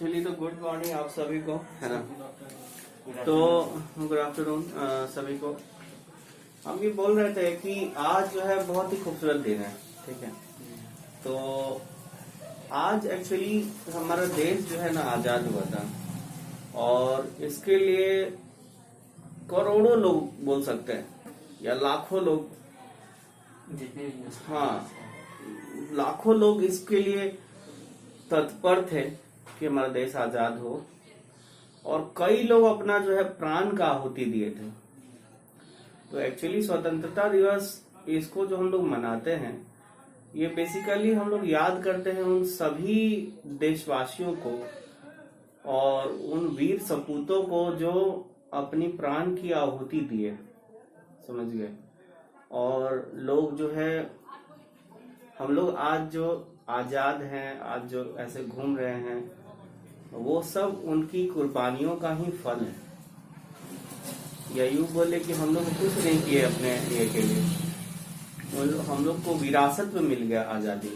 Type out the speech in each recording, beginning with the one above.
चलिए, तो good morning आप सभी को, है ना। तो गुड आफ्टरनून सभी को। हम ये बोल रहे थे कि आज जो है बहुत ही खूबसूरत दिन है, ठीक है। तो आज एक्चुअली हमारा देश जो है ना आजाद हुआ था, और इसके लिए करोड़ों लोग बोल सकते हैं या लाखों लोग, हाँ, लाखों लोग इसके लिए तत्पर थे कि हमारा देश आजाद हो, और कई लोग अपना जो है प्राण का आहुति दिए थे। तो एक्चुअली स्वतंत्रता दिवस इसको जो हम लोग मनाते हैं, ये बेसिकली हम लोग याद करते हैं उन सभी देशवासियों को और उन वीर सपूतों को जो अपनी प्राण की आहुति दिए, समझ गए। और लोग जो है, हम लोग आज जो आजाद हैं, आज जो ऐसे घूम रहे हैं, वो सब उनकी कुर्बानियों का ही फल है। या यूं बोले कि हम लोग कुछ नहीं किए अपने ये के लिए, हम लोग को विरासत में मिल गया आजादी,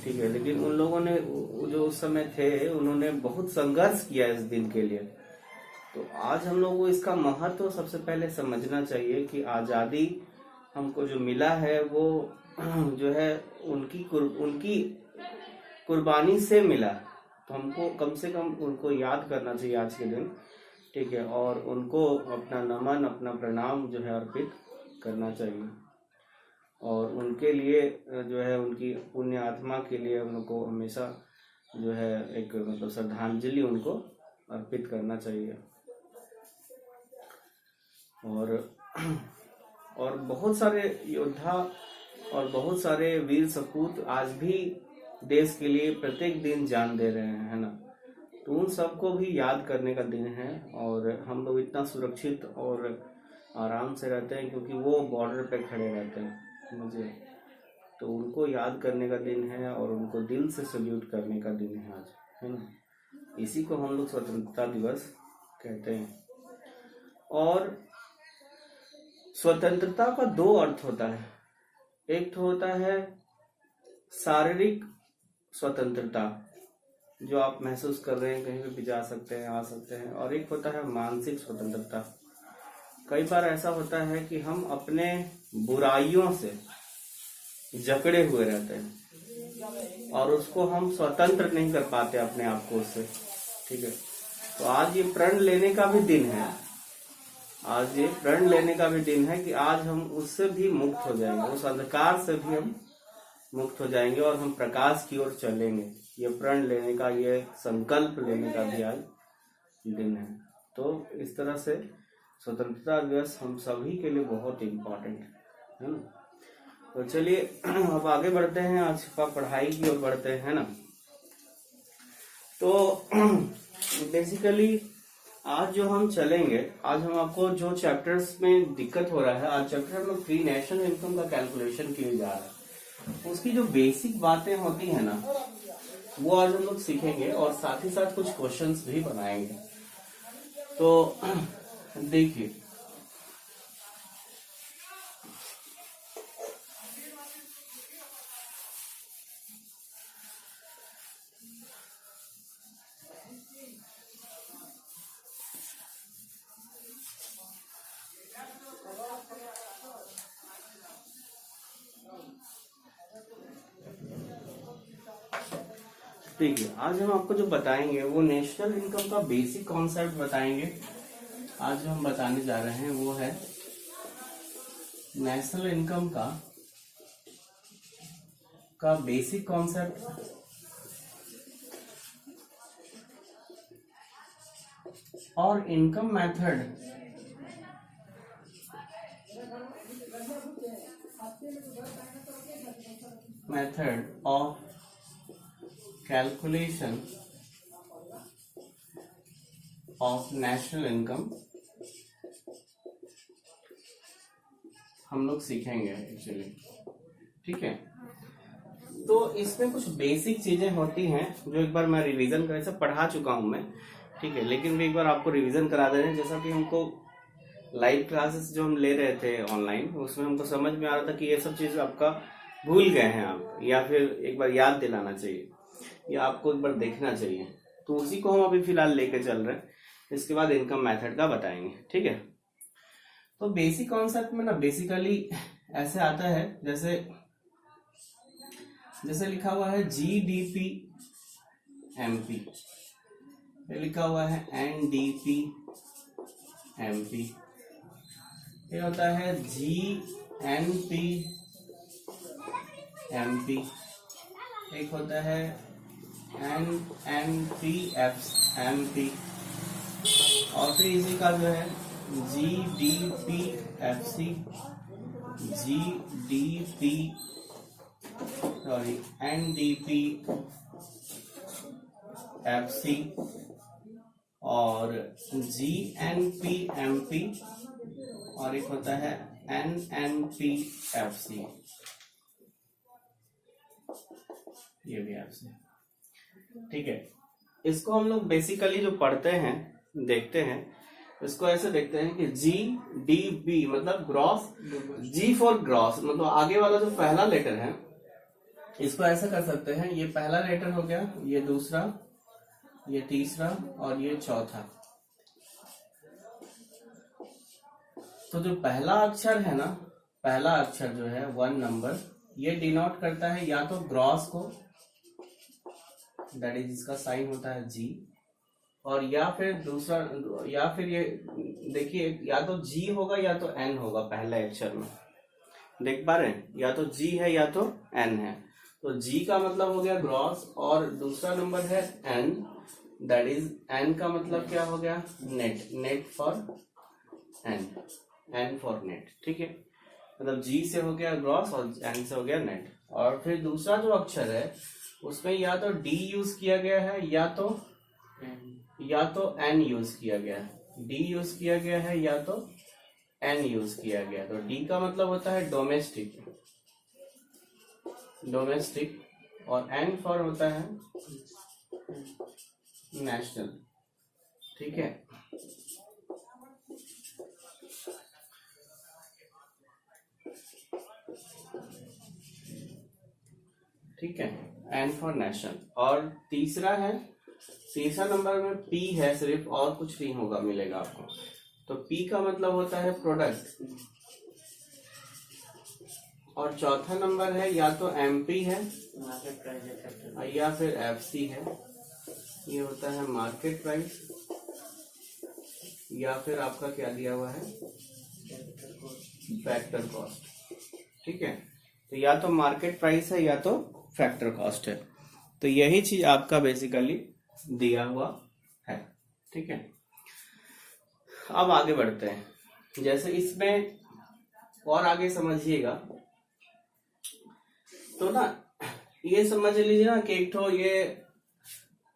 ठीक है। लेकिन उन लोगों ने जो उस समय थे, उन्होंने बहुत संघर्ष किया इस दिन के लिए। तो आज हम लोग को इसका महत्व सबसे पहले समझना चाहिए कि आजादी हमको जो मिला है वो जो है उनकी कुर्बानी से मिला। तो हमको कम से कम उनको याद करना चाहिए आज के दिन, ठीक है, और उनको अपना नमन, अपना प्रणाम जो है अर्पित करना चाहिए। और उनके लिए जो है, उनकी पुण्य आत्मा के लिए उनको हमेशा जो है एक मतलब श्रद्धांजलि उनको अर्पित करना चाहिए। और बहुत सारे योद्धा और बहुत सारे वीर सपूत आज भी देश के लिए प्रत्येक दिन जान दे रहे हैं, है ना। तो उन सबको भी याद करने का दिन है। और हम लोग इतना सुरक्षित और आराम से रहते हैं क्योंकि वो बॉर्डर पे खड़े रहते हैं, मुझे तो उनको याद करने का दिन है और उनको दिल से सल्यूट करने का दिन है आज, है ना। इसी को हम लोग स्वतंत्रता दिवस कहते हैं। और स्वतंत्रता का दो अर्थ होता है। एक तो होता है शारीरिक स्वतंत्रता, जो आप महसूस कर रहे हैं, कहीं भी जा सकते हैं, आ सकते हैं। और एक होता है मानसिक स्वतंत्रता। कई बार ऐसा होता है कि हम अपने बुराइयों से जकड़े हुए रहते हैं और उसको हम स्वतंत्र नहीं कर पाते अपने आप को उससे, ठीक है। तो आज ये प्रण लेने का भी दिन है, आज ये प्रण लेने का भी दिन है कि आज हम उससे भी मुक्त हो जाएंगे, उस अंधकार से भी हम मुक्त हो जाएंगे और हम प्रकाश की ओर चलेंगे। ये प्रण लेने का, ये संकल्प लेने का भी आज दिन है। तो इस तरह से स्वतंत्रता दिवस हम सभी के लिए बहुत इम्पोर्टेंट है ना। तो चलिए अब आगे बढ़ते हैं, आज का पढ़ाई की ओर बढ़ते हैं, है ना। तो बेसिकली आज जो हम चलेंगे, आज हम आपको जो चैप्टर्स में दिक्कत हो रहा है, आज चैप्टर में प्री नेशनल इनकम का कैलकुलेशन किया जा रहा है, उसकी जो बेसिक बातें होती है ना, वो आज हम लोग सीखेंगे और साथ ही साथ कुछ क्वेश्चंस भी बनाएंगे। तो देखिए, देखिए आज हम आपको जो बताएंगे वो नेशनल इनकम का बेसिक कॉन्सेप्ट बताएंगे। आज जो हम बताने जा रहे हैं वो है नेशनल इनकम का बेसिक कॉन्सेप्ट, और income method of calculation of national income हम लोग सीखेंगे एक्चुअली, ठीक है। तो इसमें कुछ बेसिक चीजें होती हैं जो एक बार मैं रिवीजन कर सब पढ़ा चुका हूं मैं, ठीक है, लेकिन भी एक बार आपको रिवीजन करा दे रहे हैं। जैसा कि हमको लाइव क्लासेस जो हम ले रहे थे ऑनलाइन, उसमें हमको समझ में आ रहा था कि ये सब चीज आपका भूल गए हैं आप, या फिर एक बार याद दिलाना चाहिए या आपको एक बार देखना चाहिए, तो उसी को हम अभी फिलहाल लेके चल रहे हैं, इसके बाद इनकम मेथड का बताएंगे। ठीक है, तो बेसिक कॉन्सेप्ट में ना बेसिकली ऐसे आता है, जैसे लिखा हुआ है GDP MP, ये लिखा हुआ है NDP MP, ये होता है GNP MP, एक होता है NNP MP, और फिर इसी का जो है GDP FC, GDP NDP FC और GNP MP, और एक होता है NNP FC, ये भी FC। ठीक है, इसको हम लोग बेसिकली जो पढ़ते हैं देखते हैं, इसको ऐसे देखते हैं कि GDP मतलब ग्रॉस, G फॉर ग्रॉस, मतलब आगे वाला जो पहला लेटर है इसको ऐसे कर सकते हैं, ये पहला लेटर हो गया, ये दूसरा, ये तीसरा और ये चौथा। तो जो पहला अक्षर है ना, पहला अक्षर जो है 1 नंबर, ये डिनोट करता है या तो ग्रॉस को, दैट इज इसका साइन होता है G, और या फिर दूसरा, या फिर ये देखिए या तो G होगा या तो N होगा पहले अक्षर में, देख पा रहे हैं, या तो G है या तो N है। तो G का मतलब हो गया ग्रॉस, और दूसरा नंबर है N, दैट इज N का मतलब क्या हो गया, net, net for N, N for net. ठीक है, मतलब G से हो गया ग्रॉस और N से हो गया नेट। और फिर दूसरा जो अक्षर है उसमें या तो D यूज किया गया है या तो N यूज किया गया है, D यूज किया गया है या तो N यूज किया गया। तो D का मतलब होता है डोमेस्टिक, डोमेस्टिक, और N फॉर होता है नेशनल। ठीक है, ठीक है, N फॉर नेशनल। और तीसरा है, तीसरा नंबर में P है सिर्फ, और कुछ नहीं होगा मिलेगा आपको। तो P का मतलब होता है प्रोडक्ट, और चौथा नंबर है या तो MP है या फिर FC है, ये होता है मार्केट प्राइस, या फिर आपका क्या दिया हुआ है फैक्टर कॉस्ट। ठीक है, तो या तो मार्केट प्राइस है या तो फैक्टर कॉस्ट है। तो यही चीज आपका बेसिकली दिया हुआ है। ठीक है, अब आगे बढ़ते हैं। जैसे इसमें और आगे समझिएगा तो ना, ये समझ लीजिए ना कि एक तो ये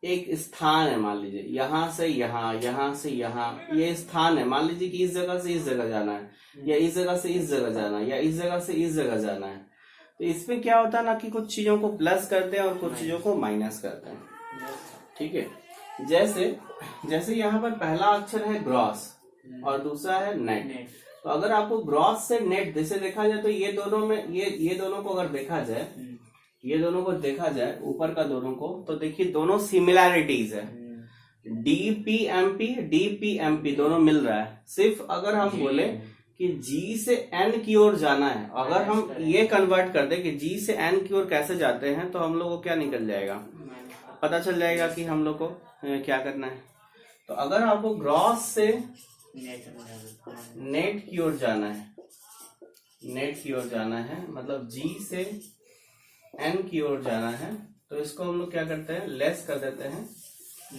एक स्थान है, मान लीजिए यहां से यहाँ, यहां से यहाँ, ये स्थान है। मान लीजिए कि इस जगह से इस जगह जाना है, या इस जगह से इस जगह जाना है, या इस जगह से इस जगह जाना है। तो इसमें क्या होता है ना कि कुछ चीजों को प्लस करते हैं और कुछ चीजों को माइनस करते हैं। ठीक है, जैसे यहाँ पर पहला अक्षर है ग्रॉस और दूसरा है नेट। तो अगर आपको ग्रॉस से नेट जैसे देखा जाए तो ये दोनों में, ये दोनों को अगर देखा जाए, ये दोनों को देखा जाए ऊपर का दोनों को, तो देखिए दोनों सिमिलैरिटीज है। DPMP दोनों मिल रहा है। सिर्फ अगर हम बोले कि G से N की ओर जाना है, अगर हम ये कन्वर्ट कर दे कि G से N की ओर कैसे जाते हैं, तो हम लोग को क्या निकल जाएगा, पता चल जाएगा कि हम लोग को क्या करना है। तो अगर आपको ग्रॉस से नेट की ओर जाना है, नेट की ओर जाना है, मतलब G से N की ओर जाना है, तो इसको हम लोग क्या करते हैं, लेस कर देते हैं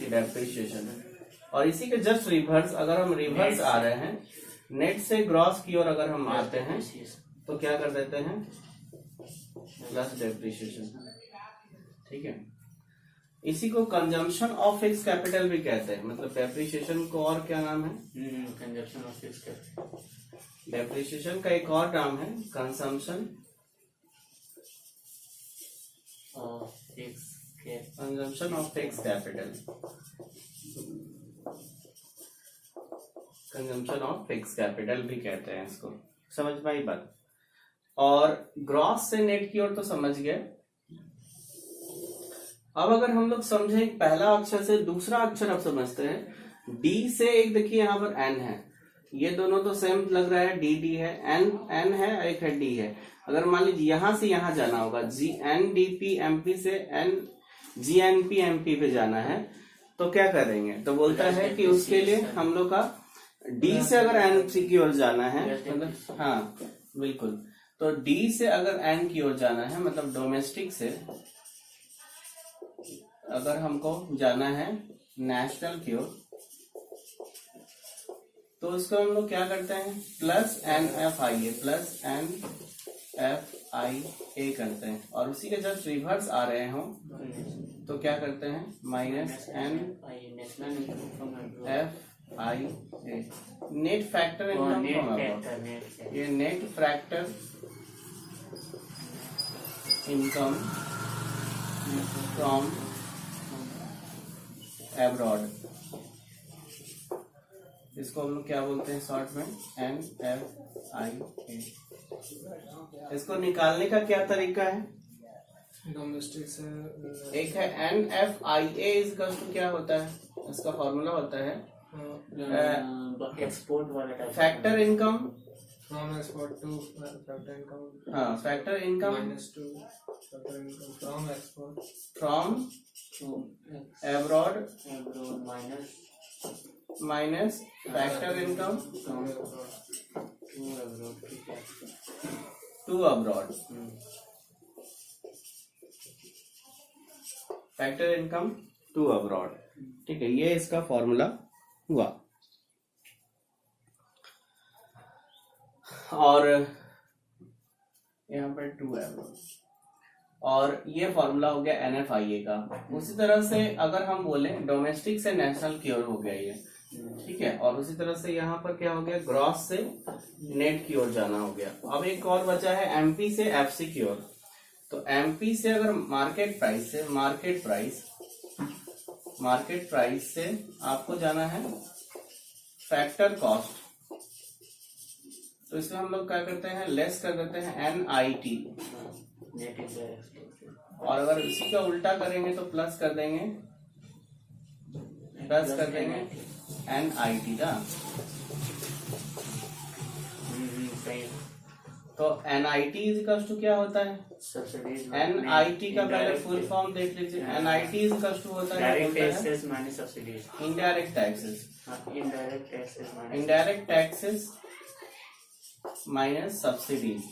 डेप्रिसिएशन। और इसी के जस्ट रिवर्स, अगर हम रिवर्स आ रहे हैं, नेट से ग्रॉस की ओर अगर हम आते हैं तो क्या कर देते हैं, प्लस डेप्रिसिएशन। ठीक है, इसी को कंजम्पशन ऑफ फिक्स कैपिटल भी कहते हैं। मतलब डेप्रिसिएशन को और क्या नाम है, consumption of fix capital. Depreciation का एक और नाम है consumption consumption of fix capital, consumption of fix capital भी कहते हैं इसको। समझ पाई बात। और ग्रॉस से नेट की ओर तो समझ गए। अब अगर हम लोग समझे पहला अक्षर से दूसरा अक्षर अब समझते हैं। डी से एक देखिए यहाँ पर एन है, ये दोनों तो सेम लग रहा है, डी डी है, एन है, एक है डी है। अगर मान लीजिए यहां से यहां जाना होगा, G N D P M P से N G N P M P पे जाना है, तो क्या करेंगे? तो बोलता है कि उसके लिए हम लोग का डी से अगर एन सी की ओर जाना है, मतलब हाँ बिल्कुल, तो डी से अगर एन की ओर जाना है, मतलब डोमेस्टिक से अगर हमको जाना है नेशनल की ओर, तो उसको हम लोग क्या करते हैं? Plus N F I A, plus N F I A करते हैं, और उसी के जब रिवर्स आ रहे हो तो क्या करते हैं? Minus N F I A, net factor income, ये net factor income from abroad, इसको हम लोग क्या बोलते हैं शॉर्ट में? N F I A. इसको निकालने का क्या तरीका है? डोमेस्टिक से एक है एन एफ आई ए इसका क्या होता है? इसका फॉर्मूला होता है एक्सपोर्ट वाला factor income from export to factor income, हाँ factor income minus to factor income from export from abroad minus factor income to abroad, factor income to abroad. ठीक है, ये इसका फॉर्मूला हुआ। और यहाँ पर टू अब्रॉड, और ये फॉर्मूला हो गया एनएफआईए का। उसी तरह से अगर हम बोले डोमेस्टिक से नेशनल की ओर हो गया ये, ठीक है, और उसी तरह से यहाँ पर क्या हो गया? ग्रॉस से नेट की ओर जाना हो गया। अब एक और बचा है एमपी से एफसी की ओर। तो एमपी से अगर मार्केट प्राइस से आपको जाना है फैक्टर कॉस्ट, तो इसमें हम लोग क्या करते हैं? लेस कर देते हैं एनआईटी, और अगर इसी का उल्टा करेंगे तो प्लस कर देंगे एनआईटी ना। तो एनआईटी इजिकल्स टू क्या होता है? एनआईटी का पहले फुल फॉर्म देख लीजिए। एनआईटी इजिकल्स टू होता है इनडायरेक्ट टैक्सेस माइनस सब्सिडीज,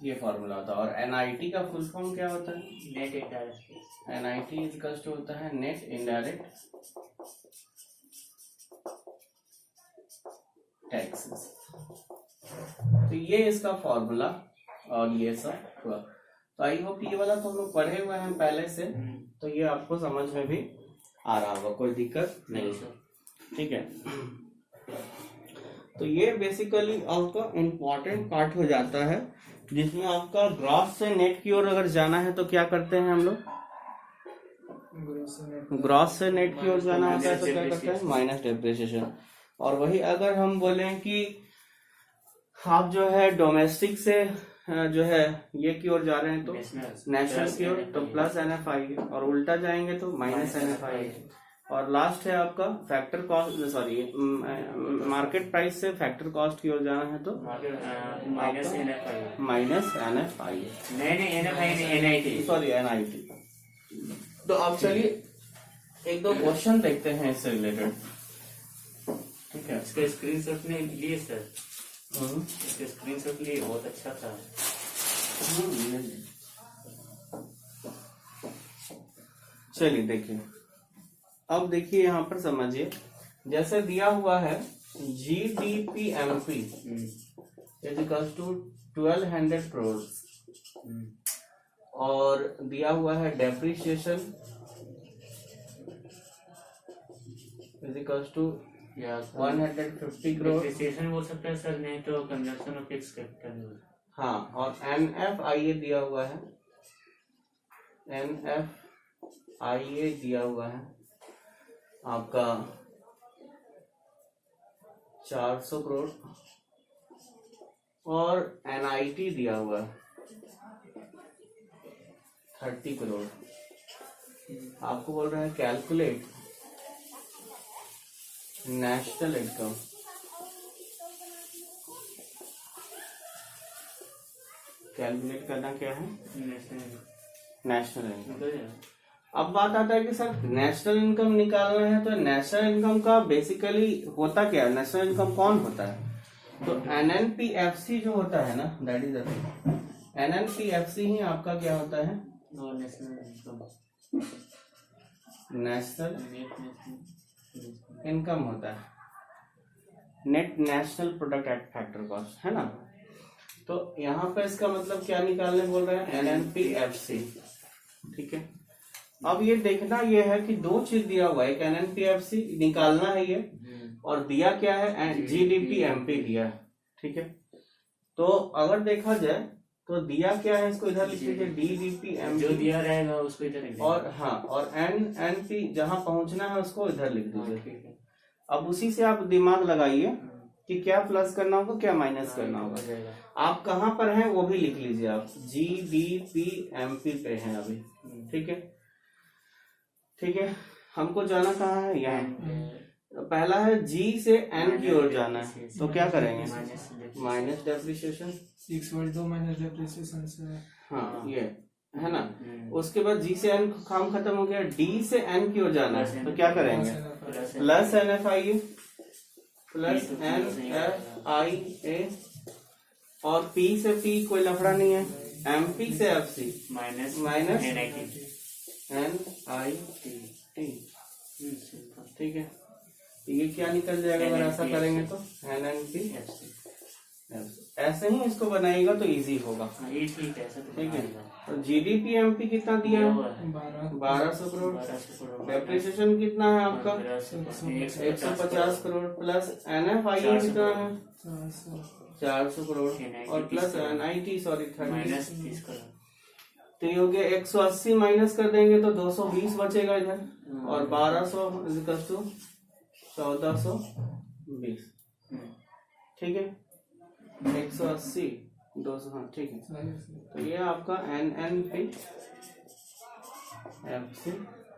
ये फॉर्मूला होता है। और एनआईटी का फुल फॉर्म क्या होता है? NET indirect. एनआईटी इजिकल्स टू होता है नेट इनडायरेक्ट टैक्सेस। तो ये इसका फॉर्मूला और ये सब हुआ। तो आई होप ये वाला तो हम लोग पढ़े हुए हैं पहले से, तो ये आपको समझ में भी आ रहा होगा, कोई दिक्कत नहीं है। ठीक है, तो ये बेसिकली आपका इम्पोर्टेंट पार्ट हो जाता है, जिसमें आपका ग्रॉस से नेट की ओर अगर जाना है तो क्या करते हैं हम लोग? ग्रॉस से नेट की ओर जाना होता है तो क्या करते हैं? Minus depreciation. और वही अगर हम बोले कि आप जो है डोमेस्टिक से जो है ये की ओर जा रहे हैं तो नेशनल की ओर, तो प्लस एनएफआई, और उल्टा जाएंगे तो माइनस एनएफआई। और लास्ट है आपका factor cost, sorry market price से फैक्टर कॉस्ट की ओर जाना है तो माइनस एनएफआई, सॉरी एनआईटी। तो आप चलिए एक दो क्वेश्चन देखते हैं इससे रिलेटेड। ठीक है, इसके स्क्रीनशॉट ने लिए सर, इसके स्क्रीनशॉट लिए, बहुत अच्छा था। चलिए देखिए, अब देखिए यहाँ पर समझिए, जैसे दिया हुआ है GDP-MP इक्वल्स टू 1200 करोड़, और दिया हुआ है depreciation equals to 150 crore. Depreciation बोल सकते हैं सर, नहीं तो कंजप्शन ऑफ फिक्स कैपिटल। हाँ, और NFIA दिया हुआ है, NFIA दिया हुआ है आपका 400 करोड़, और NIT दिया हुआ है 30 करोड़। आपको बोल रहा है कैलकुलेट नेशनल इनकम। कैलकुलेट करना क्या है? National income. अब बात आता है कि सर नेशनल इनकम निकालना है, तो नेशनल इनकम का बेसिकली होता क्या है? नेशनल इनकम कौन होता है? तो NNPFC जो होता है ना, दैट इज NNPFC ही आपका क्या होता है? नेशनल इनकम होता है, net national product at factor cost, है ना। तो यहाँ पे इसका मतलब क्या निकालने बोल रहे हैं? NNPFC। ठीक है, अब ये देखना ये है कि दो चीज दिया हुआ है, एक NNPFC निकालना है ये, और दिया क्या है? GDP-MP दिया है। ठीक है, तो अगर देखा जाए तो दिया क्या है, इसको इधर लिख लीजिए DDP-MP, जो दिया रहेगा उसको इधर लिख और हाँ, और NNP जहां पहुंचना है उसको इधर लिख दीजिए। देंगे। अब उसी से आप दिमाग लगाइए कि क्या प्लस करना होगा, क्या माइनस करना होगा। आप कहाँ पर हैं वो भी लिख लीजिए। आप GDP-MP पे हैं अभी। ठीक है, ठीक है, हमको जाना कहाँ है? यहाँ पहला है G से N की ओर जाना है, तो क्या करेंगे? माइनस डेप्रिसिएशन -2 माइनस डेप्रिसिएशन से। हाँ, ये है ना। उसके बाद G से N काम खत्म हो गया, D से N की ओर जाना है, तो क्या करेंगे? प्लस NFIA, प्लस NFIA, और P से P कोई लफड़ा नहीं है, MP से FC माइनस NIT। ठीक है, ये क्या निकल जाएगा अगर ऐसा करेंगे तो? NNPFC। ऐसे ही इसको बनाएगा तो इजी होगा। ये ठीक है, ऐसा ठीक है, तो GDP-MP कितना दिया है? 1200 करोड़। 1200 डेप्रिसिएशन कितना है आपका? 150 करोड़, प्लस NFIA कितना है? 400 करोड़, और plus NIT sorry 30। Minus 30 crore. तो ये हो गया 180 माइनस कर देंगे तो 220 बचेगा इधर, और 1200 1420। ठीक है, 180 200, हाँ ठीक है। तो ये आपका NNPFC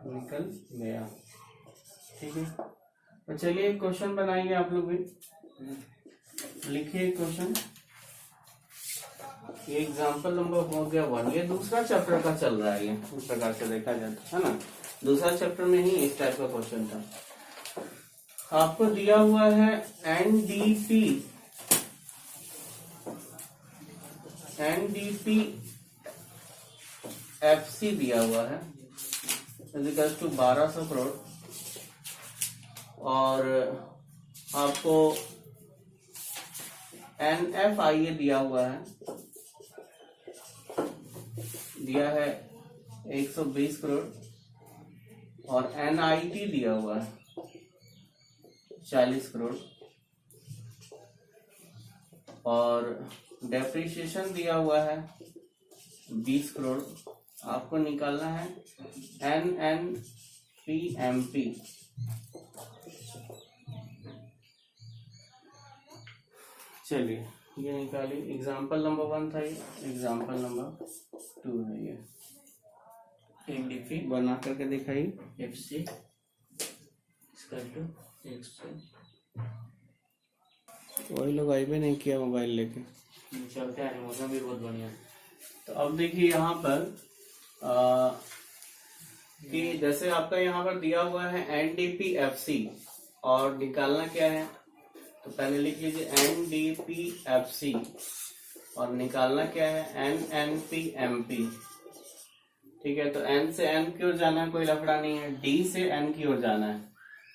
निकल गया। ठीक है, तो चलिए क्वेश्चन बनाइए आप लोग भी। लिखिए क्वेश्चन। ये एग्जाम्पल नंबर हो गया 1। ये दूसरा चैप्टर का चल रहा है, ये इस प्रकार से देखा जाता है ना। दूसरा चैप्टर में ही इस टाइप का क्वेश्चन था। आपको दिया हुआ है NDPFC दिया हुआ है इक्वल टू 1200 करोड़, और आपको NFIA दिया हुआ है, दिया है 120 करोड़, और NIT दिया हुआ है 40 करोड़, और डेप्रिसिएशन दिया हुआ है 20 करोड़। आपको निकालना है NNPMP। चलिए ये निकालिए। एग्जाम्पल नंबर 1 था ये, एग्जाम्पल नंबर 2 है ये। NDP बना करके दिखाइए। FC equal to 100। वही लोग आई भी नहीं किया मोबाइल लेके। चलते हैं, मौसम भी बहुत बढ़िया। तो अब देखिए यहाँ पर कि जैसे आपका यहाँ पर दिया हुआ है NDPFC, और निकालना क्या है? तो पहले लिख लीजिए NDPFC, और निकालना क्या है? NNPMP। ठीक है, तो N से N की ओर जाना है, कोई लफड़ा नहीं है। D से N की ओर जाना है,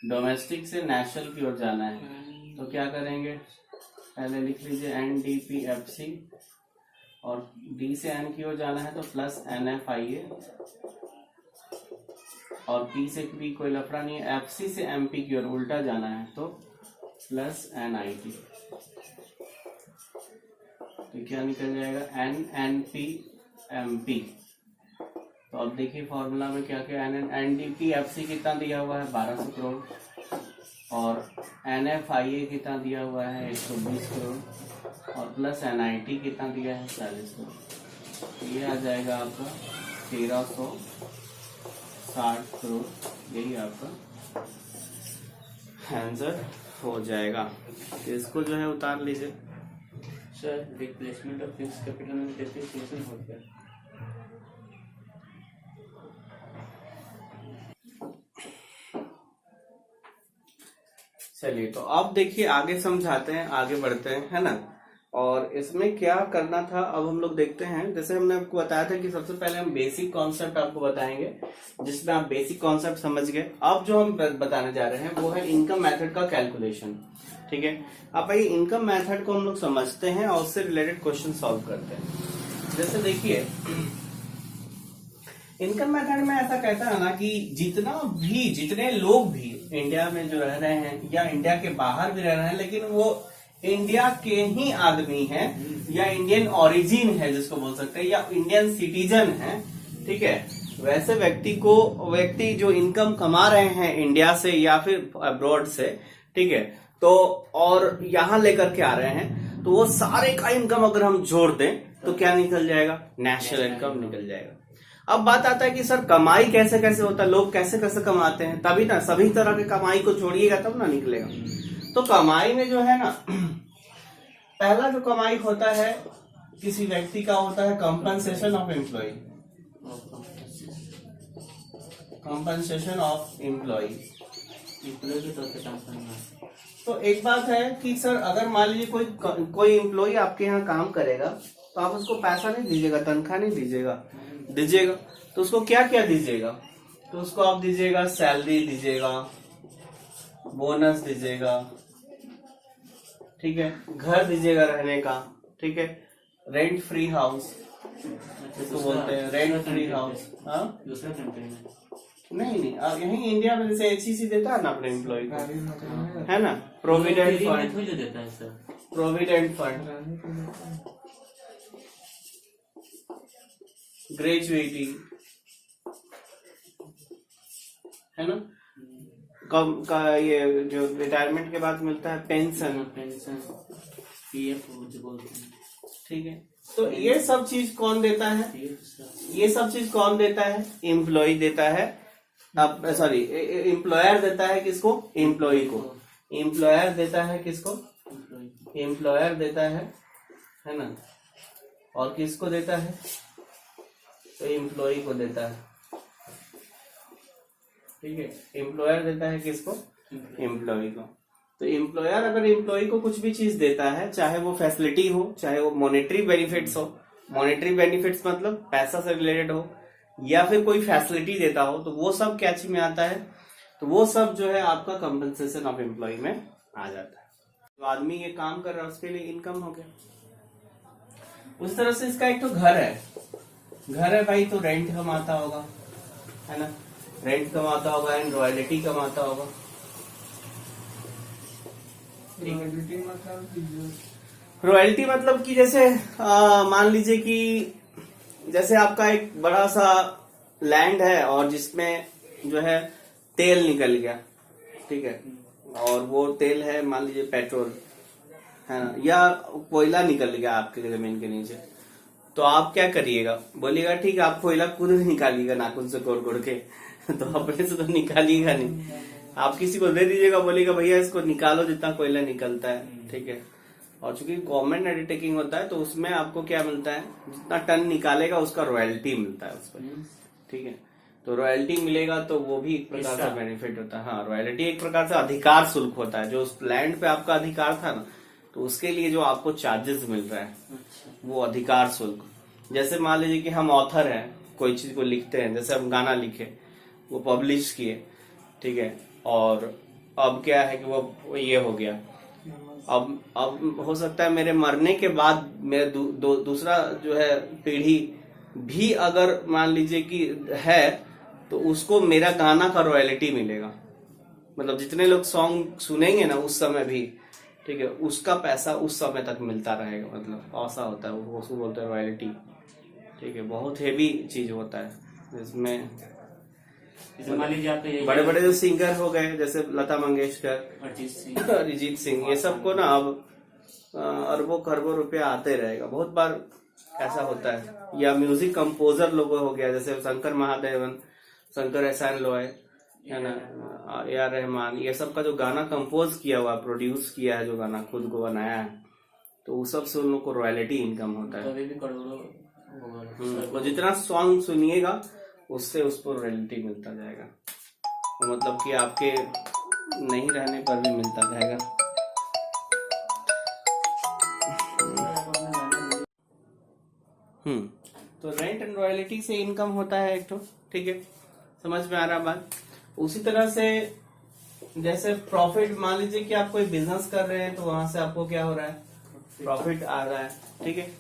डोमेस्टिक से नेशनल की ओर जाना है। तो क्या करेंगे? पहले लिख लीजिए NDPFC, और D से N की ओर जाना है तो प्लस NFIA, और P से P कोई लफड़ा नहीं है। FC से MP की ओर उल्टा जाना है तो प्लस NIT। तो क्या निकल जाएगा? NNPMP। तो अब देखिए फॉर्मूला में क्या क्या है। NDPFC कितना दिया हुआ है? 1200 करोड़, और NFIA कितना दिया हुआ है? 120 करोड़, और प्लस NIT कितना दिया है? 40 करोड़। ये आ जाएगा आपका 1360 करोड़, यही आपका आंसर हो जाएगा। इसको जो है उतार लीजिए। Sir replacement of fix capital में डेप्रिसिएशन हो गया। चलिए, तो अब देखिए आगे समझाते हैं, आगे बढ़ते हैं, है ना। और इसमें क्या करना था अब हम लोग देखते हैं। जैसे हमने आपको बताया था कि सबसे पहले हम बेसिक कॉन्सेप्ट आपको बताएंगे, जिसमें आप बेसिक कॉन्सेप्ट समझ गए। अब जो हम बताने जा रहे हैं वो है इनकम मेथड का कैलकुलेशन। ठीक है, अब भाई इनकम मेथड को हम लोग समझते हैं और उससे रिलेटेड क्वेश्चन सॉल्व करते हैं। जैसे देखिए, इनकम मेथड में ऐसा कहता है ना कि जितने लोग भी इंडिया में जो रह रहे हैं या इंडिया के बाहर भी रह रहे हैं, लेकिन वो इंडिया के ही आदमी हैं या इंडियन ओरिजिन है जिसको बोल सकते हैं, या इंडियन सिटीजन है, ठीक है, वैसे व्यक्ति जो इनकम कमा रहे हैं इंडिया से या फिर अब्रॉड से, ठीक है, तो और यहाँ लेकर के आ रहे हैं, तो वो सारे का इनकम अगर हम जोड़ दें तो क्या निकल जाएगा? नेशनल इनकम निकल जाएगा। अब बात आता है कि सर कमाई कैसे कैसे होता है, लोग कैसे कैसे कमाते हैं, तभी ना सभी तरह के कमाई को जोड़िएगा तब ना निकलेगा। तो कमाई में जो है ना, पहला जो कमाई होता है किसी व्यक्ति का होता है compensation of employ. Compensation of employ के तौर पे काम करना है। तो एक बात है कि सर अगर मान लीजिए कोई एम्प्लॉय आपके यहाँ काम करेगा तो आप उसको पैसा नहीं दीजिएगा, तनख्वाह नहीं दीजिएगा, तो उसको क्या क्या दीजिएगा? तो उसको आप दीजिएगा सैलरी दीजिएगा, बोनस दीजिएगा, ठीक है, घर दीजिएगा रहने का, ठीक है, रेंट फ्री हाउस जिसको बोलते हैं, रेंट फ्री हाउस। हाँ, दूसरा कंट्री में नहीं, अब यही इंडिया में जैसे HEC देता है ना अपने एम्प्लॉय को, है ना, प्रोविडेंट फंड देता है सर, प्रोविडेंट फंड, ग्रेजुएटी, है ना, कम का ये जो रिटायरमेंट के बाद मिलता है पेंशन PF जो बोलते हैं, ठीक है। तो ये सब चीज कौन देता है? ये सब चीज कौन देता है? एम्प्लॉय देता है। अब सॉरी, एम्प्लॉयर देता है किसको? एम्प्लॉय को। एम्प्लॉयर देता है किसको? एम्प्लॉयर देता है ना, और किसको देता है? तो एम्प्लॉय को देता है, ठीक है। एम्प्लॉयर देता है किसको? एम्प्लॉय को। तो एम्प्लॉयर अगर एम्प्लॉय को कुछ भी चीज देता है, चाहे वो फैसिलिटी हो, चाहे वो मॉनेटरी बेनिफिट्स हो, मॉनेटरी बेनिफिट्स मतलब पैसा से रिलेटेड हो, या फिर कोई फैसिलिटी देता हो, तो वो सब क्या चीज में आता है? तो वो सब जो है आपका कंपनसेशन ऑफ एम्प्लॉय में आ जाता है। तो आदमी ये काम कर रहा है, उसके लिए इनकम हो गया। उस तरह से इसका एक तो घर है भाई, तो रेंट कमाता होगा, है ना, रेंट कमाता होगा एंड रॉयल्टी कमाता होगा। रॉयल्टी मतलब कि जैसे मान लीजिए कि जैसे आपका एक बड़ा सा लैंड है और जिसमें जो है तेल निकल गया, ठीक है, और वो तेल है मान लीजिए पेट्रोल, है ना, या कोयला निकल गया आपके जमीन के नीचे, तो आप क्या करिएगा? बोलिएगा ठीक है, आप कोयला खुद निकालिएगा नाखून से कोड़ के, तो अपने से तो निकालिएगा नहीं, आप किसी को दे दीजिएगा, बोलिएगा भैया इसको निकालो जितना कोयला निकलता है, ठीक है। और चूंकि गवर्नमेंट अंडरटेकिंग होता है तो उसमें आपको क्या मिलता है? जितना टन निकालेगा उसका रॉयल्टी मिलता है उस पर, ठीक है। तो रॉयल्टी मिलेगा तो वो भी एक प्रकार का बेनिफिट होता है। हाँ, रॉयल्टी एक प्रकार से अधिकार शुल्क होता है, जो उस लैंड पे आपका अधिकार था ना, तो उसके लिए जो आपको चार्जेस मिल रहा है वो अधिकार शुल्क। जैसे मान लीजिए कि हम ऑथर हैं, कोई चीज को लिखते हैं, जैसे हम गाना लिखे, वो पब्लिश किए, ठीक है, और अब क्या है कि वो ये हो गया, अब हो सकता है मेरे मरने के बाद मेरे दूसरा जो है पीढ़ी भी अगर मान लीजिए कि है, तो उसको मेरा गाना का रॉयल्टी मिलेगा। मतलब जितने लोग सॉन्ग सुनेंगे ना उस समय भी, ठीक है, उसका पैसा उस समय तक मिलता रहेगा, मतलब ऐसा होता है, वो उसको बोलते हैं रॉयल्टी, ठीक है। बहुत हेवी चीज होता है जिसमें मान लीजिए आप बड़े बड़े जो सिंगर हो गए जैसे लता मंगेशकर, अरिजीत सिंह, ये सबको ना अब अरबों खरबों रुपया आते रहेगा। बहुत बार ऐसा होता है। या म्यूजिक कंपोजर लोगो हो गया, जैसे शंकर महादेवन, शंकर एहसान लोय, है ना, A.R. रहमान, ये सब का जो गाना कंपोज किया हुआ, प्रोड्यूस किया है, जो गाना खुद को बनाया है, तो उस सब से उन लोग को रॉयल्टी इनकम होता है। तो अभी भी करोड़ों होगा। तो जितना सॉन्ग सुनिएगा उससे उसको रॉयल्टी मिलता जाएगा, तो मतलब कि आपके नहीं रहने पर भी मिलता जाएगा। तो रेंट एंड रॉयल्टी से इनकम होता है एक तो, ठीक है, समझ में आ रहा बात। उसी तरह से जैसे प्रॉफिट, मान लीजिए कि आप कोई बिजनेस कर रहे हैं तो वहां से आपको क्या हो रहा है, प्रॉफिट आ रहा है, ठीक है।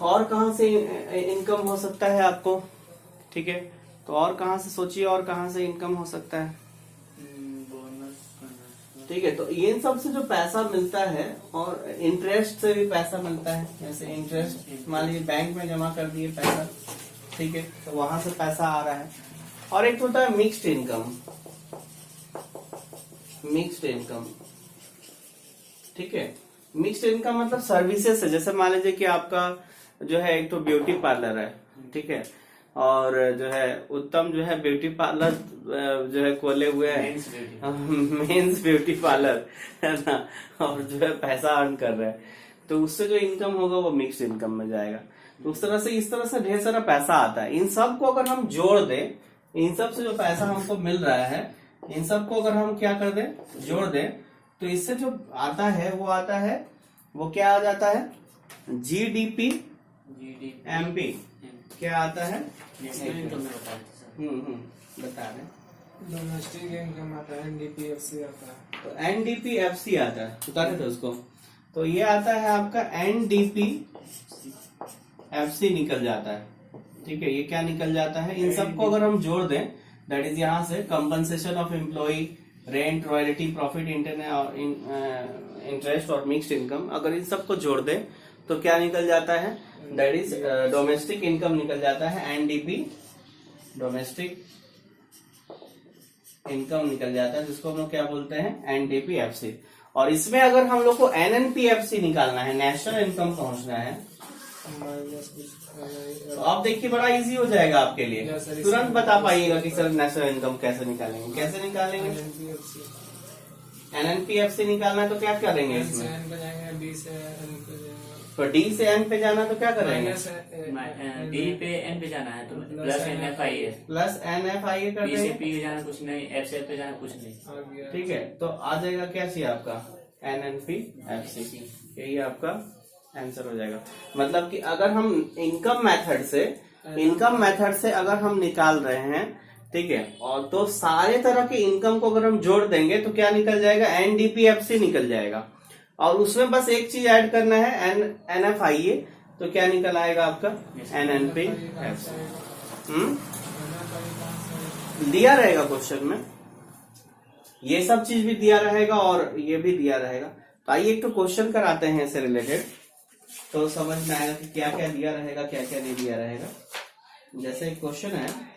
और कहां से इनकम हो सकता है आपको, ठीक है, तो और कहां से सोचिए, और कहां से इनकम हो सकता है, ठीक है। तो इन सब से जो पैसा मिलता है, और इंटरेस्ट से भी पैसा मिलता है, जैसे इंटरेस्ट मान लीजिए बैंक में जमा कर दिए पैसा, ठीक है, तो वहां से पैसा आ रहा है। और एक होता है मिक्स्ड इनकम, मिक्स्ड इनकम, ठीक है। मिक्स्ड इनकम मतलब सर्विसेज से, जैसे मान लीजिए कि आपका जो है एक तो ब्यूटी पार्लर है, ठीक है, और जो है उत्तम जो है ब्यूटी पार्लर जो है खोले हुए हैं, मेंस ब्यूटी पार्लर, है ना, और जो है पैसा अर्न कर रहे हैं, तो उससे जो इनकम होगा वो मिक्स्ड इनकम में जाएगा। तो उस तरह से, इस तरह से ढेर सारा पैसा आता है। इन सब को अगर हम जोड़ दें, इन सब से जो पैसा हमको मिल रहा है, इन सब को अगर हम क्या कर दें, जोड़ दें, तो इससे जो आता है वो आता है, वो क्या आ जाता है, GDP MP क्या आता है, बता रहे, डोमेस्टिक इनकम आता है, NDPFC आता है। तो NDPFC आता है, बता रहे थे उसको, तो ये आता है आपका NDPFC निकल जाता है, ठीक है। ये क्या निकल जाता है, इन सबको अगर हम जोड़ दें, दैट इज यहाँ से compensation of employ, rent, royalty, profit, interest और मिक्स्ड इनकम, अगर इन सबको जोड़ दें तो क्या निकल जाता है, दैट इज डोमेस्टिक इनकम निकल जाता है, NDP डोमेस्टिक इनकम निकल जाता है, जिसको हम लोग क्या बोलते हैं, NDPFC। और इसमें अगर हम लोग को NNPFC निकालना है, नेशनल इनकम पहुंचना है, तो आप देखिए बड़ा इजी हो जाएगा आपके लिए, तुरंत बता पाइएगा कि सर नेशनल इनकम कैसे निकालेंगे, कैसे निकालेंगे। NNPFC निकालना है तो क्या करेंगे इसमें, तो D से N पे जाना तो क्या करेंगे, D पे N पे जाना है तो प्लस NFIA, प्लस NFIA कर P से देंगे, P पे जाना कुछ नहीं, F से F पे जाना कुछ नहीं, ठीक है। तो आ जाएगा क्या चाहिए आपका, NNPFC, यही आपका आंसर हो जाएगा। मतलब कि अगर हम इनकम मेथड से अगर हम निकाल रहे हैं, ठीक है, और तो सारे तरह के इनकम को अगर हम जोड़ देंगे तो क्या निकल जाएगा, NDPFC निकल जाएगा। और उसमें बस एक चीज ऐड करना है, NFIA, तो क्या निकल आएगा आपका, NNPFC। दिया रहेगा क्वेश्चन में, ये सब चीज भी दिया रहेगा और ये भी दिया रहेगा। तो आइए एक तो क्वेश्चन कराते हैं इससे रिलेटेड, तो समझ में आएगा कि क्या क्या दिया रहेगा, क्या क्या नहीं दिया रहेगा। जैसे एक क्वेश्चन है,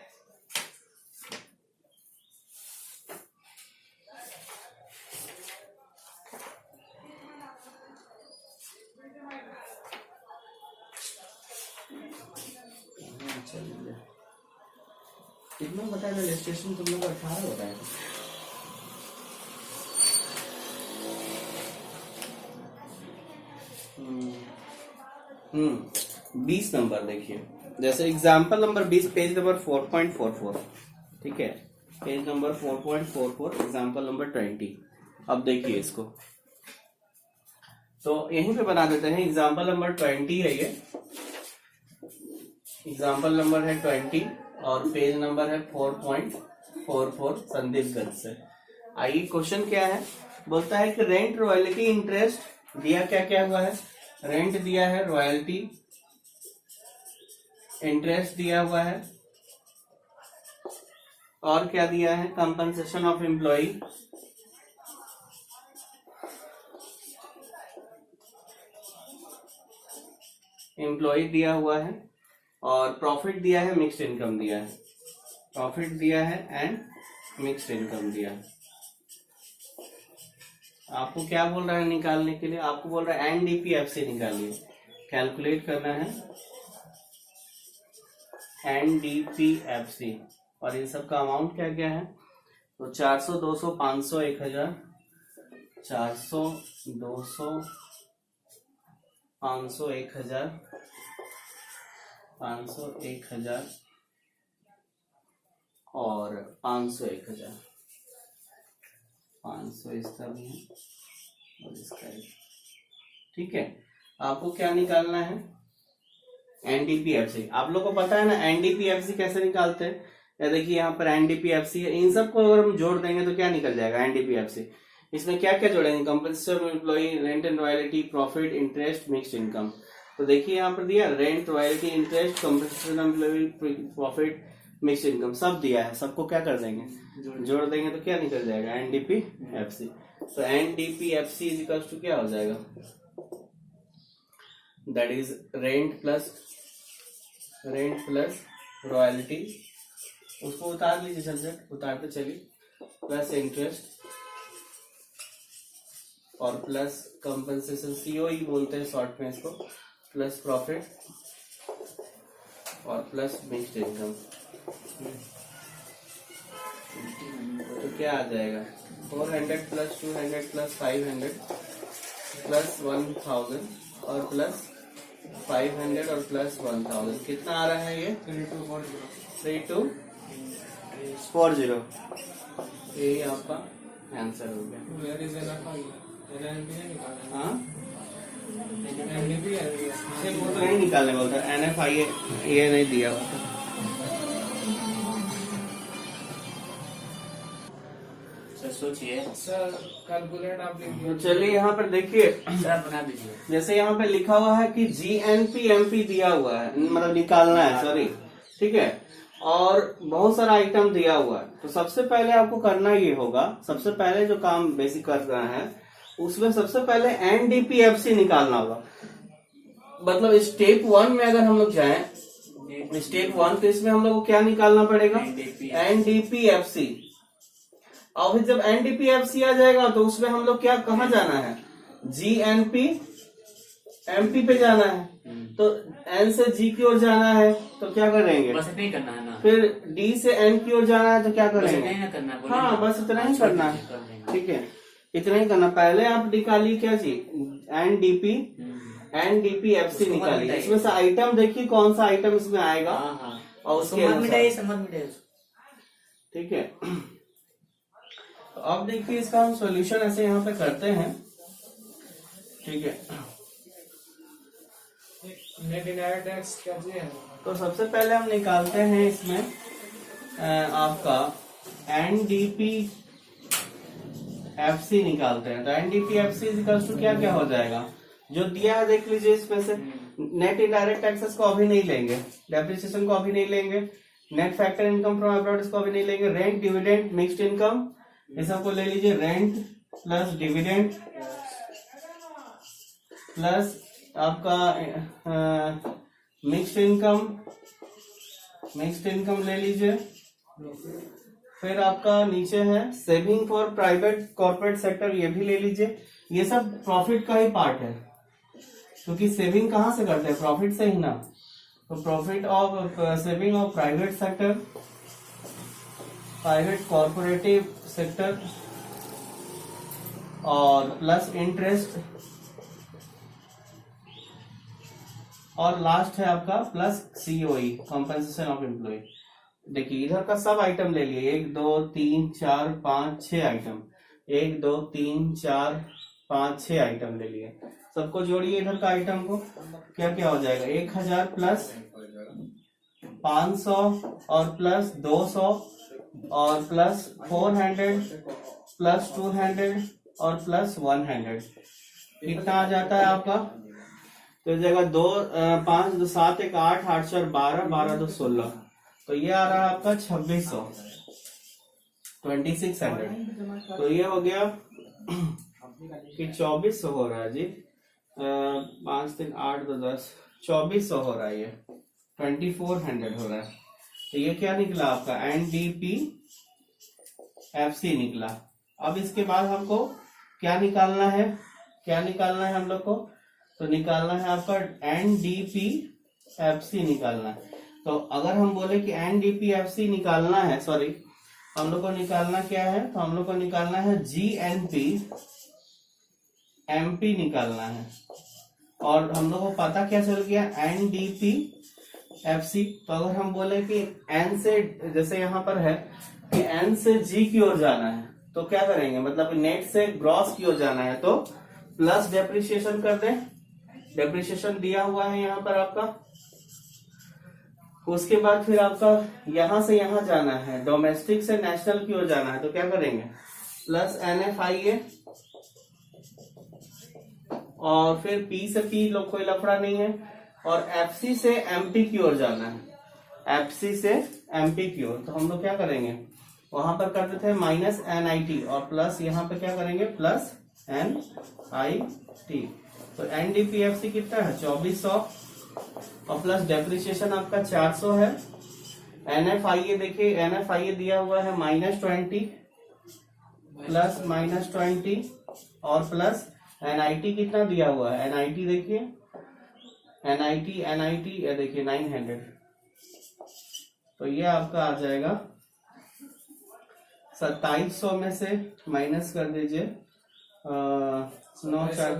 कितना बताया रजिस्ट्रेशन तुम लोग 18 बताया था। 20 नंबर देखिए, जैसे एग्जाम्पल नंबर 20, पेज नंबर 4.44, ठीक है, पेज नंबर 4.44, एग्जाम्पल नंबर 20। अब देखिए इसको, तो यहीं पे बना देते हैं, एग्जाम्पल नंबर 20 है ये, एग्जाम्पल नंबर है 20 और पेज नंबर है 4.44 संदीप गंज से। आइए क्वेश्चन क्या है, बोलता है कि रेंट, रॉयल्टी, इंटरेस्ट दिया, क्या क्या हुआ है, रेंट दिया है, रॉयल्टी, इंटरेस्ट दिया हुआ है, और क्या दिया है, कंपनसेशन ऑफ एम्प्लॉय, दिया हुआ है, और प्रॉफिट दिया है, मिक्स्ड इनकम दिया है, प्रॉफिट दिया है एंड मिक्स्ड इनकम दिया है। आपको क्या बोल रहा है निकालने के लिए, आपको बोल रहा है NDPFC निकालिए। कैलकुलेट करना है NDPFC, और इन सब का अमाउंट क्या क्या है, तो 400, 200, 500, 1000, 400, 200, 500, 1000, 500, 1000 और 500, 1000, 500 इसका भी है और इसका भी। ठीक है, आपको क्या निकालना है, NDPFC। आप लोग को पता है ना NDPFC कैसे निकालते हैं, या देखिए यहाँ पर NDPFC है, इन सबको अगर हम जोड़ देंगे तो क्या निकल जाएगा NDPFC। इसमें क्या क्या जोड़ेंगे, compensation employee, rent and royalty, profit, interest, mixed income. तो देखिए यहाँ पर दिया rent, royalty, interest, compensation employee, profit, mixed income सब दिया है। सबको क्या कर देंगे, जोड़ देंगे तो क्या निकल जाएगा NDPFC। तो NDPFC इज इक्वल टू क्या हो जाएगा, that is rent plus royalty, उसको उतार लीजिए सब्जेक्ट, उतारते चलिए, प्लस इंटरेस्ट और प्लस कंपनसेशन, COE बोलते हैं शॉर्ट में इसको, प्लस प्रॉफिट और प्लस मिक्स्ड इनकम। तो क्या आ जाएगा, 400 प्लस 200 प्लस 500 प्लस 1000 और प्लस 500 और प्लस 1000, कितना आ रहा है ये, 3240। यही आपका आंसर हो गया। हाँ, वो तो नहीं निकालने बोलता, NFI ये नहीं दिया हुआ था। सर सोचिए, सर कैलकुलेट आप लिखिए। तो चलिए यहाँ पर देखिए, सर बना दीजिए। जैसे यहाँ पे लिखा हुआ है कि GNP-MP दिया हुआ है, मतलब निकालना है, सॉरी, ठीक है, और बहुत सारा आइटम दिया हुआ है। तो सबसे पहले आपको करना ये होगा, सबसे पहले जो काम बेसिक करना है उसमें सबसे पहले NDPFC निकालना होगा। मतलब स्टेप 1 में अगर हम लोग जाएं, स्टेप 1, तो इसमें हम लोग को क्या निकालना पड़ेगा, NDPFC। और फिर जब NDPFC आ जाएगा तो उसमें हम लोग क्या, कहाँ जाना है, GNP-MP पे जाना है। तो N से G की ओर जाना है तो क्या करेंगे, बस इतना ही करना है ना। फिर D से N की ओर जाना है तो क्या बस इतना करेंगे, ही ना करना है, बोलिए हाँ ना। बस इतना ही करना है। कर देंगे। ठीक है, इतना ही करना। पहले आप निकालिए क्या चीज, NDPFC निकालिए। इसमें से आइटम देखिए कौन सा आइटम इसमें आएगा हाँ हाँ, और उसके समझ अनुसार। मिटाइए, समझ मिटाइए। ठीक है, तो अब देखिए इसका हम सॉल्यूशन ऐसे यहाँ पे करते हैं। ठीक है, नेट इनडायरेक्ट टैक्स क्या चाहिए, तो सबसे पहले हम निकालते हैं इसमें आपका NDPFC निकालते हैं। तो NDPFC इक्वल्स टू क्या क्या हो जाएगा, जो दिया है देख लीजिए। इसमें से नेट इनडायरेक्ट टैक्सेस को अभी नहीं लेंगे, डेप्रिसिएशन को अभी नहीं लेंगे, net factor income from abroad इसको अभी नहीं लेंगे, रेंट, डिविडेंड, मिक्स्ड इनकम ये सबको ले लीजिए। रेंट प्लस डिविडेंड प्लस आपका मिक्स्ड इनकम ले लीजिए। फिर आपका नीचे है saving for private corporate sector, ये भी ले लीजिए। ये सब प्रॉफिट का ही पार्ट है, क्योंकि सेविंग कहाँ से करते हैं, प्रॉफिट से ही ना। तो profit of saving of private sector, private corporative sector और प्लस इंटरेस्ट, और लास्ट है आपका plus COE, compensation of employ. देखिए इधर का सब आइटम ले लिए, 1 2 3 4 5 6 आइटम, 1 2 3 4 5 6 आइटम ले लिए। सबको जोड़िए इधर का आइटम को, क्या क्या हो जाएगा, 1000 प्लस 500 और प्लस 200 और प्लस 400 प्लस 200 और प्लस 100, कितना आ जाता है आपका। तो जगह 2 5 2 7 1 8 8 4 12 12 2 16, तो ये आ रहा है आपका 2600, 2600। तो ये हो गया कि 2400 हो रहा है जी, 5 3 8 2 10, 2400 हो रहा है, ये 2400 हो रहा है। तो ये क्या निकला आपका NDPFC निकला। अब इसके बाद हमको क्या निकालना है, हम लोग को, तो निकालना है आपका NDPFC निकालना है। तो अगर हम बोले कि NDPFC निकालना है, सॉरी हम लोग को निकालना क्या है, तो हम लोग को निकालना है GNP निकालना है। और हम लोग को पता क्या चल गया, NDPFC। तो अगर हम बोले कि N से, जैसे यहाँ पर है कि N से G की ओर जाना है, तो क्या करेंगे, मतलब नेट से ग्रॉस की ओर जाना है तो प्लस डेप्रिसिएशन कर दें। डेप्रिसिएशन दिया हुआ है यहाँ पर आपका। उसके बाद फिर आपका यहां से यहां जाना है, डोमेस्टिक से नेशनल की ओर जाना है, तो क्या करेंगे, प्लस NFIA। और फिर P से P लोग कोई लफड़ा नहीं है। और FC से MP की ओर जाना है, FC से MP की ओर, तो हम लोग क्या करेंगे, वहां पर कर देते हैं माइनस NIT और प्लस यहाँ पे क्या करेंगे, प्लस NIT। तो NDPFC कितना है, 2400 और प्लस डेप्रिसिएशन आपका 400 है। NFIA देखिए, NFIA दिया हुआ है -20 प्लस -20 और प्लस NIT कितना दिया हुआ है, NIT देखिए, NIT ये देखिए 900। तो ये आपका आ जाएगा 2700 में से माइनस कर दीजिए 9 4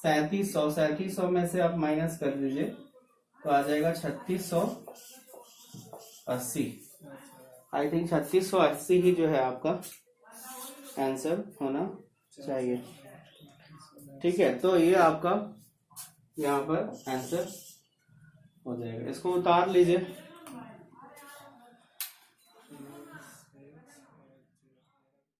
13 3700 में से आप माइनस कर दीजिए तो आ जाएगा 3680। आई थिंक 3680 ही जो है आपका आंसर होना चाहिए। ठीक है, तो ये आपका यहाँ पर आंसर हो जाएगा। इसको उतार लीजिए।